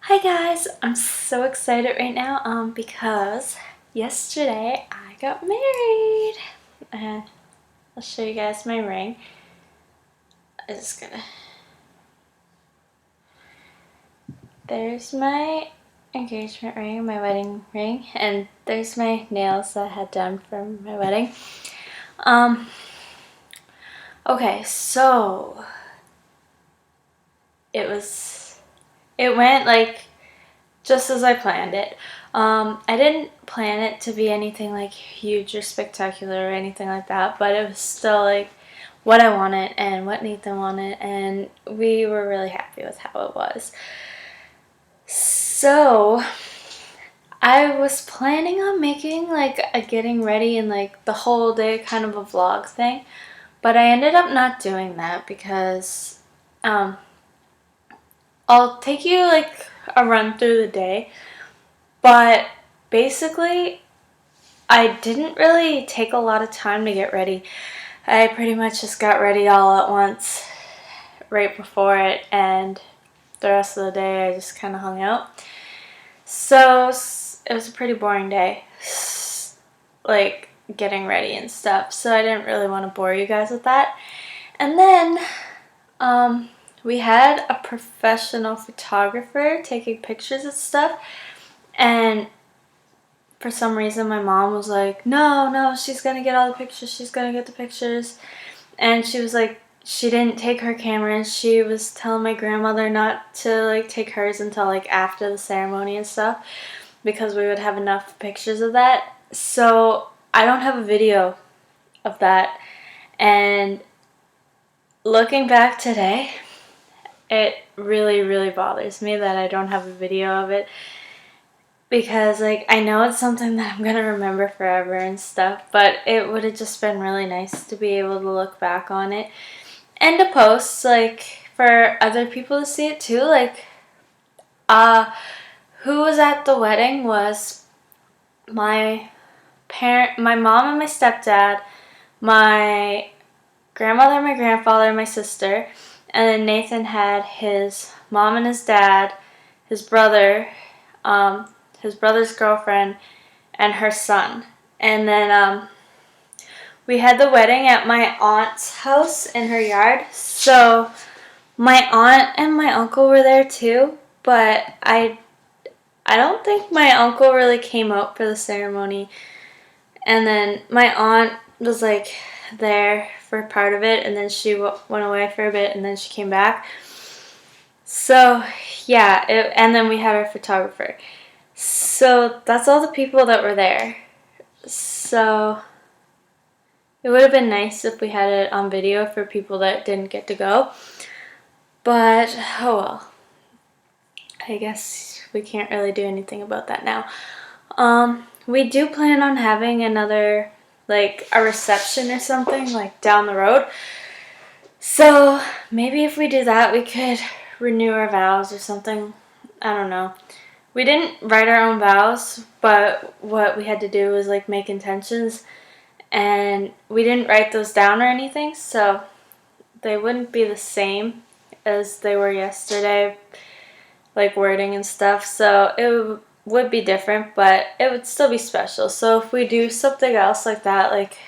Hi guys, I'm so excited right now because yesterday I got married. And I'll show you guys my ring. There's my engagement ring, my wedding ring, and there's my nails that I had done from my wedding. Okay, so it went like just as I planned it. I didn't plan it to be anything like huge or spectacular or anything like that, but it was still like what I wanted and what Nathan wanted, and we were really happy with how it was. So I was planning on making like a getting ready and like the whole day kind of a vlog thing, but I ended up not doing that because I'll take you like a run through the day. But basically, I didn't really take a lot of time to get ready. I pretty much just got ready all at once right before it, and the rest of the day I just kind of hung out. So it was a pretty boring day, like getting ready and stuff. So I didn't really want to bore you guys with that. And then we had a professional photographer taking pictures and stuff, and for some reason my mom was like, no, she's gonna get all the pictures, she's gonna get the pictures. And she was like, she didn't take her camera, and she was telling my grandmother not to like take hers until like after the ceremony and stuff, because we would have enough pictures of that. So I don't have a video of that, and looking back today, it really bothers me that I don't have a video of it, because like I know it's something that I'm gonna remember forever and stuff, but it would have just been really nice to be able to look back on it and to post like for other people to see it too. Like who was at the wedding was my mom and my stepdad, my grandmother, my grandfather, my sister, and then Nathan had his mom and his dad, his brother, his brother's girlfriend, and her son. And then we had the wedding at my aunt's house in her yard. So my aunt and my uncle were there too, but I don't think my uncle really came out for the ceremony. And then my aunt was like there for part of it, and then she went away for a bit, and then she came back. So yeah, and then we had our photographer. So that's all the people that were there. So it would have been nice if we had it on video for people that didn't get to go. But oh well. I guess we can't really do anything about that now. We do plan on having another, like a reception or something, like down the road. So maybe if we do that, we could renew our vows or something. I don't know. We didn't write our own vows, but what we had to do was like make intentions, and we didn't write those down or anything, so they wouldn't be the same as they were yesterday, like wording and stuff. So it would be different, but it would still be special. So if we do something else like that, like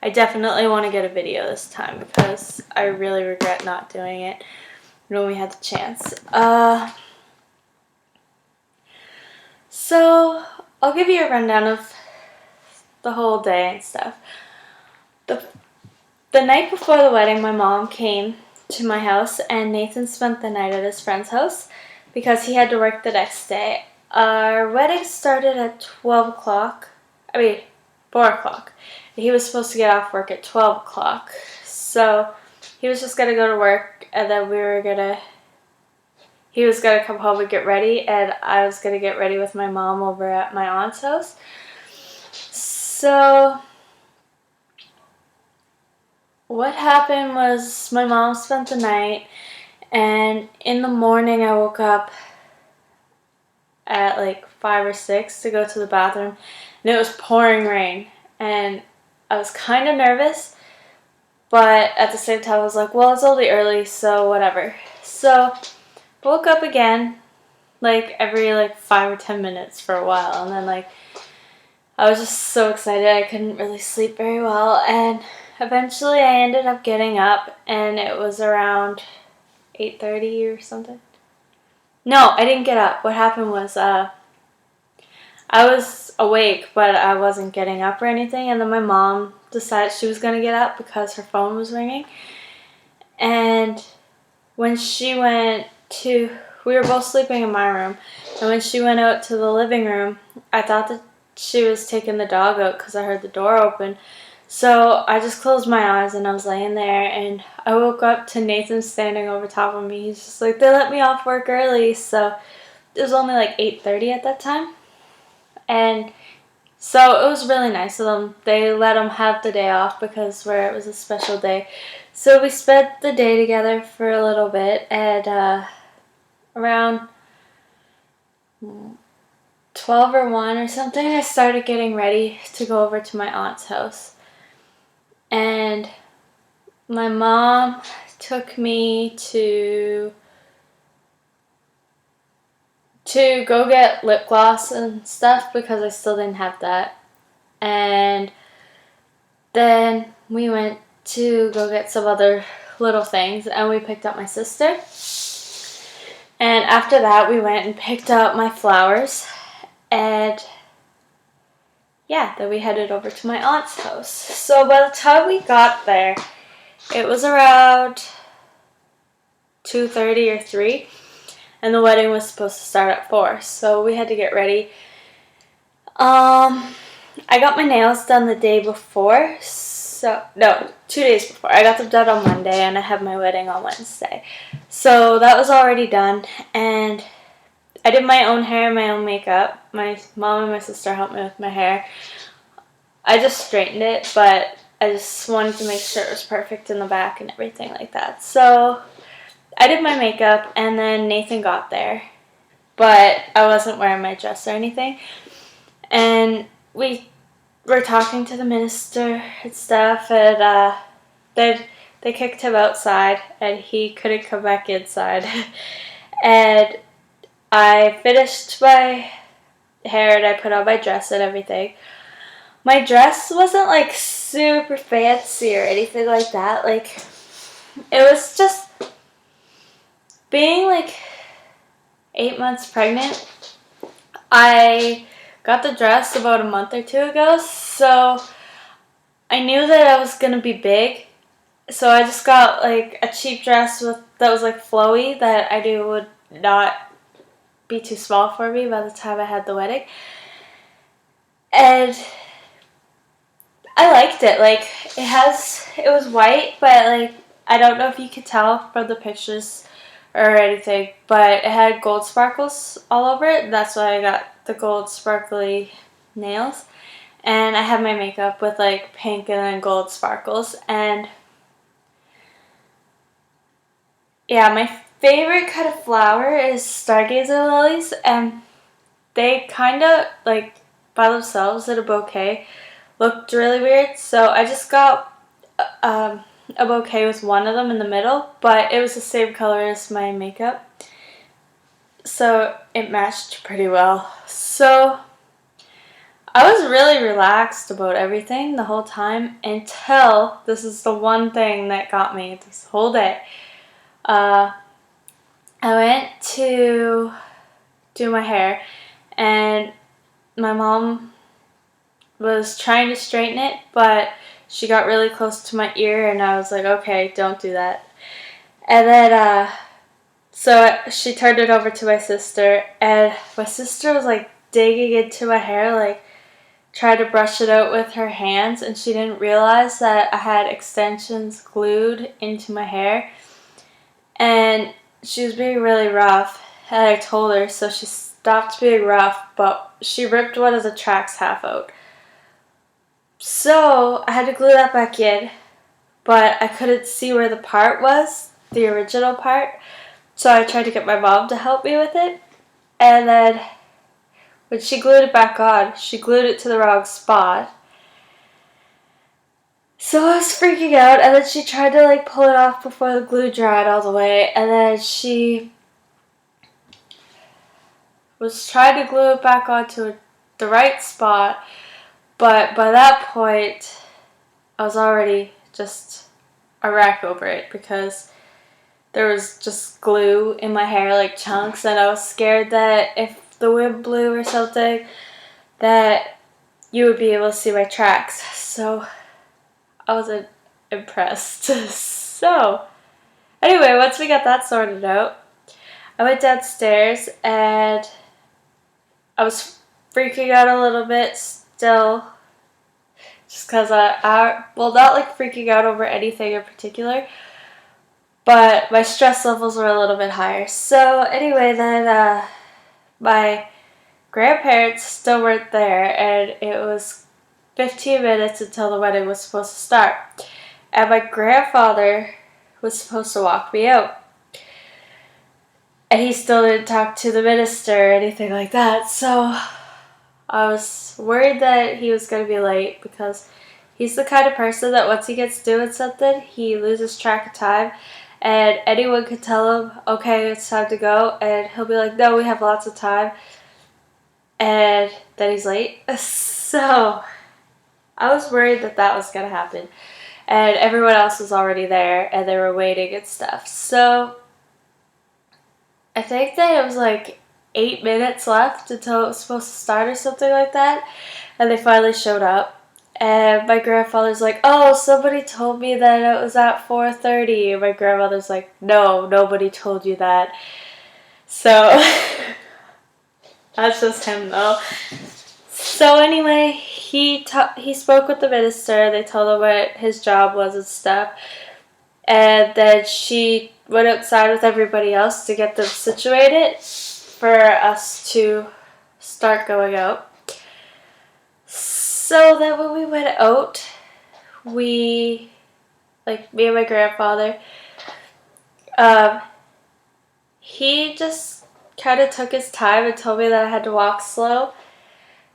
I definitely want to get a video this time, because I really regret not doing it when we had the chance. So I'll give you a rundown of the whole day and stuff. The night before the wedding, my mom came to my house, and Nathan spent the night at his friend's house because he had to work the next day. Our wedding started at 12 o'clock. 4 o'clock. He was supposed to get off work at 12 o'clock. So he was just going to go to work, and then he was going to come home and get ready, and I was going to get ready with my mom over at my aunt's house. So what happened was my mom spent the night, and in the morning I woke up at like 5 or 6 to go to the bathroom, and it was pouring rain, and I was kind of nervous, but at the same time I was like, well, it's only early, so whatever. So woke up again, like every like 5 or 10 minutes for a while, and then like I was just so excited I couldn't really sleep very well, and eventually I ended up getting up, and it was around 8:30 or something. No, I didn't get up. What happened was I was awake, but I wasn't getting up or anything, and then my mom decided she was going to get up because her phone was ringing. And when she went to, we were both sleeping in my room, and when she went out to the living room, I thought that she was taking the dog out because I heard the door open. So I just closed my eyes and I was laying there, and I woke up to Nathan standing over top of me. He's just like, they let me off work early, so it was only like 8:30 at that time. And so it was really nice of them. They let him have the day off because it was a special day. So we spent the day together for a little bit, and around 12 or 1 or something, I started getting ready to go over to my aunt's house. And my mom took me to go get lip gloss and stuff because I still didn't have that. And then we went to go get some other little things, and we picked up my sister. And after that, we went and picked up my flowers, and yeah, then we headed over to my aunt's house. So by the time we got there, it was around 2:30 or 3, and the wedding was supposed to start at 4, so we had to get ready. I got my nails done the day before, 2 days before. I got them done on Monday, and I had my wedding on Wednesday. So that was already done, and I did my own hair and my own makeup. My mom and my sister helped me with my hair. I just straightened it, but I just wanted to make sure it was perfect in the back and everything like that. So I did my makeup, and then Nathan got there, but I wasn't wearing my dress or anything. And we were talking to the minister and stuff, and they kicked him outside, and he couldn't come back inside. And I finished my hair, and I put on my dress and everything. My dress wasn't like super fancy or anything like that. Like, it was just being like 8 months pregnant. I got the dress about a month or 2 ago, so I knew that I was gonna be big. So I just got like a cheap dress that was like flowy, that I knew would not be too small for me by the time I had the wedding. And I liked it. Like, it was white, but like, I don't know if you could tell from the pictures or anything, but it had gold sparkles all over it. That's why I got the gold sparkly nails. And I had my makeup with like pink and then gold sparkles. And yeah, my favorite kind of flower is stargazer lilies, and they kind of like by themselves in a bouquet looked really weird. So I just got a bouquet with one of them in the middle, but it was the same color as my makeup, so it matched pretty well. So I was really relaxed about everything the whole time until this is the one thing that got me this whole day. I went to do my hair, and my mom was trying to straighten it, but she got really close to my ear, and I was like, okay, don't do that. And then, so she turned it over to my sister, and my sister was like digging into my hair, like tried to brush it out with her hands, and she didn't realize that I had extensions glued into my hair. And she was being really rough, and I told her, so she stopped being rough, but she ripped one of the tracks half out. So I had to glue that back in, but I couldn't see where the part was, the original part, so I tried to get my mom to help me with it. And then when she glued it back on, she glued it to the wrong spot. So I was freaking out, and then she tried to like pull it off before the glue dried all the way, and then she was trying to glue it back onto the right spot, but by that point, I was already just a wreck over it because there was just glue in my hair, like chunks, and I was scared that if the wind blew or something, that you would be able to see my tracks. So I wasn't impressed. So anyway, once we got that sorted out, I went downstairs and I was freaking out a little bit still, just because well, not like freaking out over anything in particular, but my stress levels were a little bit higher. So anyway, then my grandparents still weren't there, and it was 15 minutes until the wedding was supposed to start. And my grandfather was supposed to walk me out. And he still didn't talk to the minister or anything like that. So I was worried that he was going to be late because he's the kind of person that once he gets doing something, he loses track of time. And anyone could tell him, okay, it's time to go. And he'll be like, no, we have lots of time. And then he's late. So I was worried that that was going to happen. And everyone else was already there and they were waiting and stuff. So I think that it was like 8 minutes left until it was supposed to start or something like that. And they finally showed up. And my grandfather's like, oh, somebody told me that it was at 4:30. And my grandmother's like, no, nobody told you that. So that's just him though. So anyway, he spoke with the minister. They told him what his job was and stuff. And then she went outside with everybody else to get them situated for us to start going out. So then when we went out, me and my grandfather, he just kind of took his time and told me that I had to walk slow.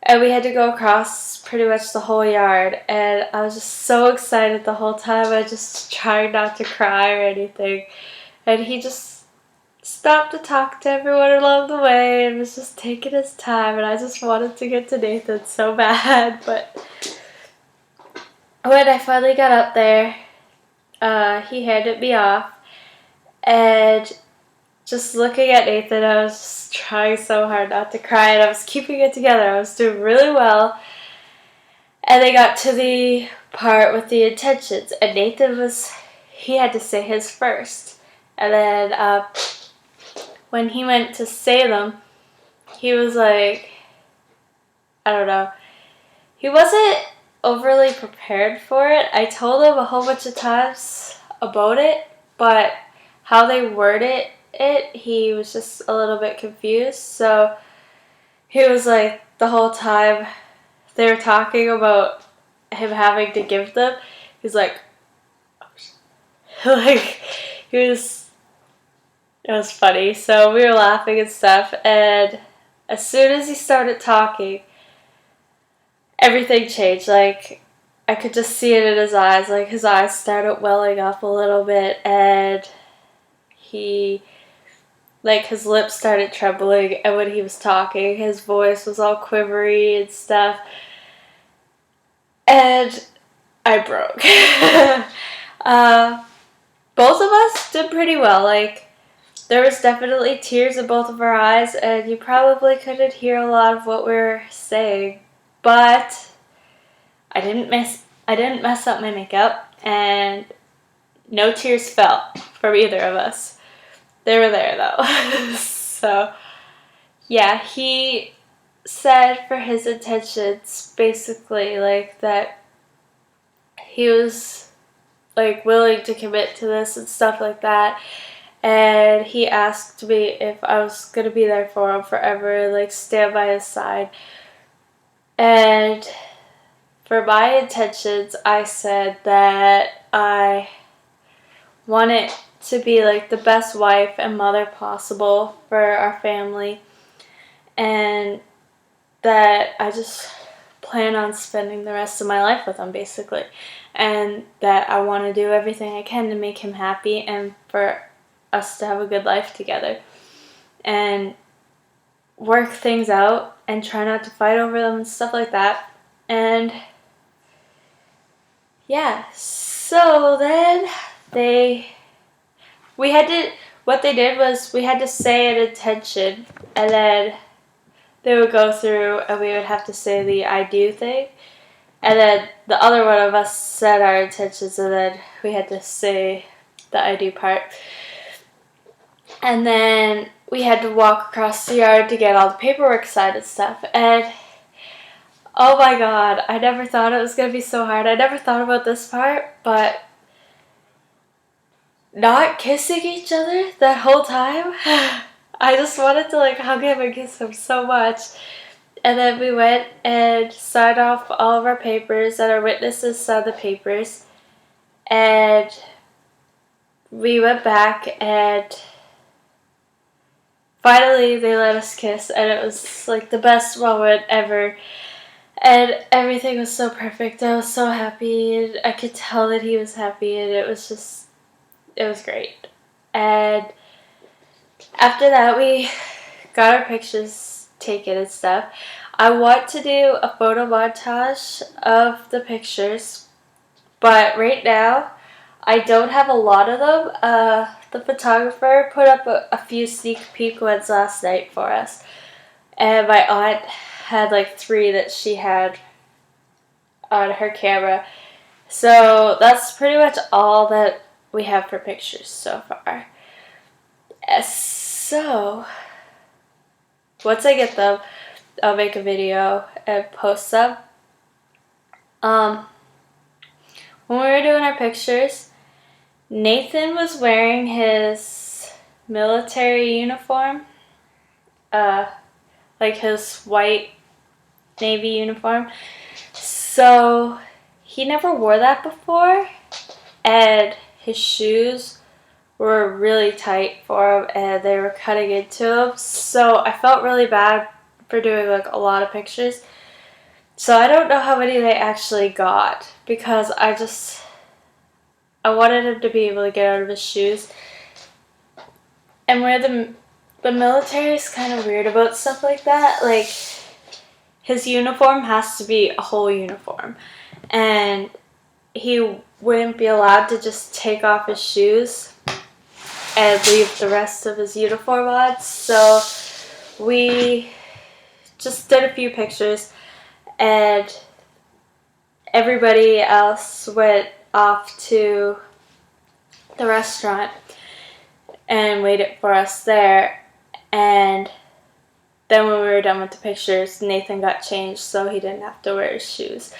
And we had to go across pretty much the whole yard. And I was just so excited the whole time. I just tried not to cry or anything. And he just stopped to talk to everyone along the way and was just taking his time. And I just wanted to get to Nathan so bad. But when I finally got up there, he handed me off. And just looking at Nathan, I was just trying so hard not to cry, and I was keeping it together. I was doing really well. And they got to the part with the intentions, and he had to say his first. And then when he went to say them, he was like, I don't know, he wasn't overly prepared for it. I told him a whole bunch of times about it, but how they worded it, he was just a little bit confused. So he was like, the whole time they were talking about him having to give them, he's like, like, it was funny. So we were laughing and stuff, and as soon as he started talking, everything changed. Like, I could just see it in his eyes. Like, his eyes started welling up a little bit, and his lips started trembling, and when he was talking, his voice was all quivery and stuff. And I broke. Both of us did pretty well. Like, there was definitely tears in both of our eyes, and you probably couldn't hear a lot of what we were saying. But I didn't mess up my makeup, and no tears fell from either of us. They were there though. So yeah, he said for his intentions basically like that he was like willing to commit to this and stuff like that. And he asked me if I was gonna be there for him forever, like stand by his side. And for my intentions, I said that I wanted to be like the best wife and mother possible for our family, and that I just plan on spending the rest of my life with him basically, and that I want to do everything I can to make him happy and for us to have a good life together. And work things out and try not to fight over them and stuff like that. And yeah, so then what they did was we had to say an intention, and then they would go through and we would have to say the I do thing. And then the other one of us said our intentions, and then we had to say the I do part. And then we had to walk across the yard to get all the paperwork signed and stuff. And oh my god, I never thought it was going to be so hard. I never thought about this part, but not kissing each other that whole time, I just wanted to like hug him and kiss him so much. And then we went and signed off all of our papers, and our witnesses signed the papers. And we went back, and finally they let us kiss, and it was like the best moment ever. And everything was so perfect. I was so happy, and I could tell that he was happy, and it was great. And after that, we got our pictures taken and stuff. I want to do a photo montage of the pictures, but right now I don't have a lot of them. The photographer put up a few sneak peek ones last night for us, and my aunt had like 3 that she had on her camera. So that's pretty much all that we have for pictures so far. So once I get them, I'll make a video and post them. When we were doing our pictures, Nathan was wearing his military uniform, like his white Navy uniform. So he never wore that before, and his shoes were really tight for him, and they were cutting into him. So I felt really bad for doing like a lot of pictures. So I don't know how many they actually got, because I wanted him to be able to get out of his shoes. And where the military is kind of weird about stuff like that. Like, his uniform has to be a whole uniform, and he wouldn't be allowed to just take off his shoes and leave the rest of his uniform on. So we just did a few pictures, and everybody else went off to the restaurant and waited for us there. And then when we were done with the pictures, Nathan got changed so he didn't have to wear his shoes.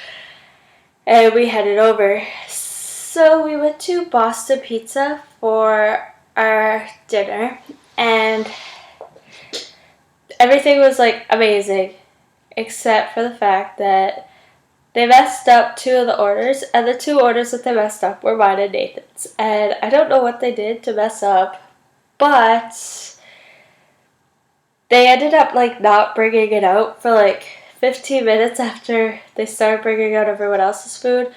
And we headed over. So we went to Boston Pizza for our dinner, and everything was like amazing, except for the fact that they messed up 2 of the orders, and the 2 orders that they messed up were mine and Nathan's. And I don't know what they did to mess up, but they ended up like not bringing it out for like 15 minutes after they started bringing out everyone else's food.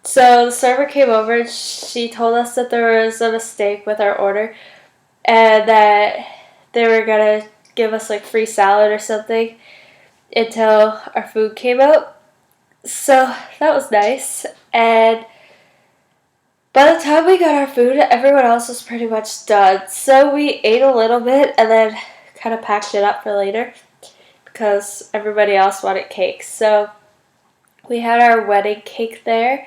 So the server came over and she told us that there was a mistake with our order, and that they were gonna give us like free salad or something until our food came out. So that was nice. And by the time we got our food, everyone else was pretty much done. So we ate a little bit and then kind of packed it up for later, because everybody else wanted cake. So we had our wedding cake there.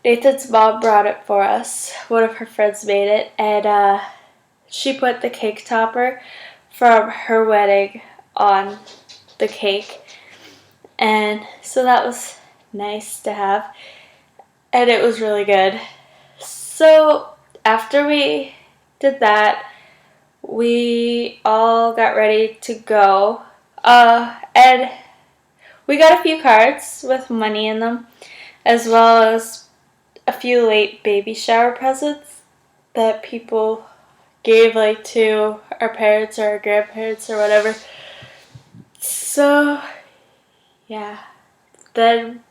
Nathan's mom brought it for us. One of her friends made it, and she put the cake topper from her wedding on the cake. And so that was nice to have, and it was really good. So after we did that, we all got ready to go, and we got a few cards with money in them, as well as a few late baby shower presents that people gave like to our parents or our grandparents or whatever. So yeah, then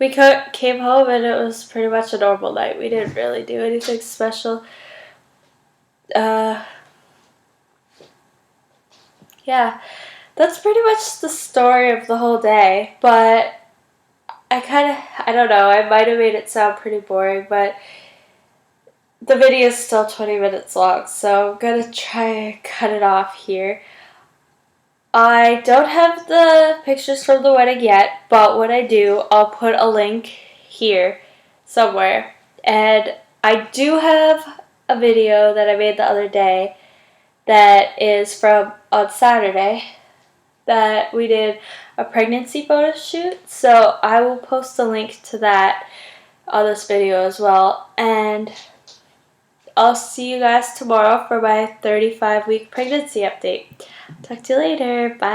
we came home, and it was pretty much a normal night. We didn't really do anything special. yeah, that's pretty much the story of the whole day. But I don't know, I might have made it sound pretty boring, but the video is still 20 minutes long, so I'm gonna try and cut it off here. I don't have the pictures from the wedding yet, but when I do, I'll put a link here somewhere. And I do have a video that I made the other day that is from on Saturday that we did a pregnancy photo shoot. So I will post a link to that on this video as well. And I'll see you guys tomorrow for my 35-week pregnancy update. Talk to you later. Bye.